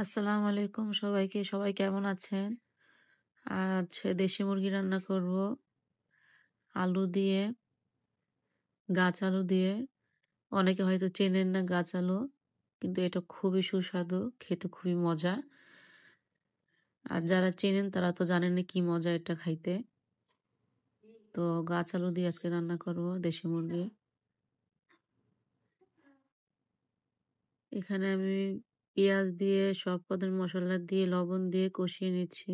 আসসালামু আলাইকুম সবাইকে। সবাই কেমন আছেন? আজ দেশি মুরগি রান্না করব আলু দিয়ে, গাছ আলু দিয়ে। অনেকে হয়তো চেনেন না গাছ আলু, কিন্তু এটা খুবই সুস্বাদু, খেতে খুবই মজা। আর যারা চেনেন তারা তো জানেনই কি মজা এটা খাইতে। তো গাছ আলু দিয়ে আজকে রান্না করব দেশি মুরগি। এখানে আমি পেঁয়াজ দিয়ে সব পদের মশলা দিয়ে লবণ দিয়ে কষিয়ে নিচ্ছি।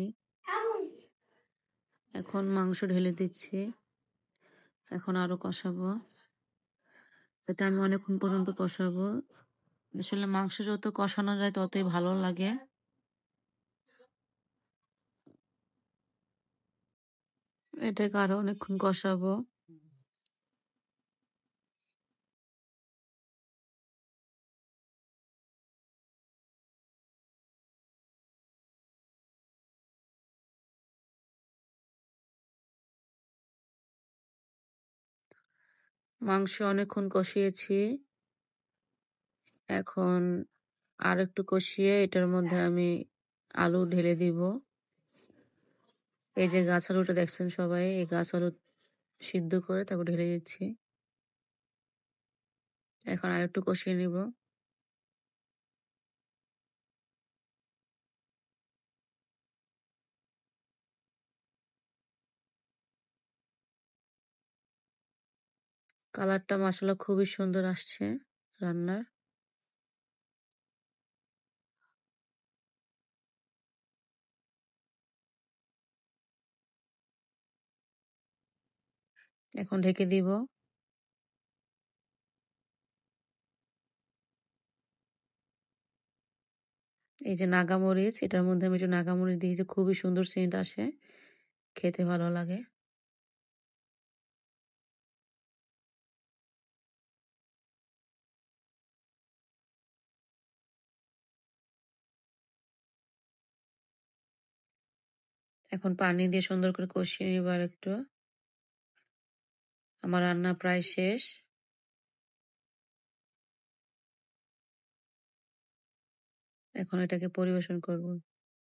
এখন মাংস ঢেলে দিচ্ছি। এখন আরো কষাবো। এটা আমি অনেকক্ষণ পর্যন্ত কষাবো। আসলে মাংস যত কষানো যায় ততই ভালো লাগে। এটাকে আরো অনেকক্ষণ কষাবো। মাংস অনেকক্ষণ কষিয়েছি। এখন আর একটু কষিয়ে এটার মধ্যে আমি আলু ঢেলে দিব। এই যে গাছ আলুটা দেখছেন সবাই, এই গাছ আলু সিদ্ধ করে তারপর ঢেলে দিচ্ছি। এখন আর একটু কষিয়ে নিব। কালারটা মাশাআল্লাহ খুবই সুন্দর আসছে রান্নার। এখন ঢেকে দিব। এই যে নাগামরিচ, এটার মধ্যে আমি একটু নাগামরিচ দিয়েছি, খুবই সুন্দর সেন্ট আসে, খেতে ভালো লাগে। এখন পানি দিয়ে সুন্দর করে কষিয়ে নিব আরেকটু। আমার রান্না প্রায় শেষ। এখন এটাকে পরিবেশন করব।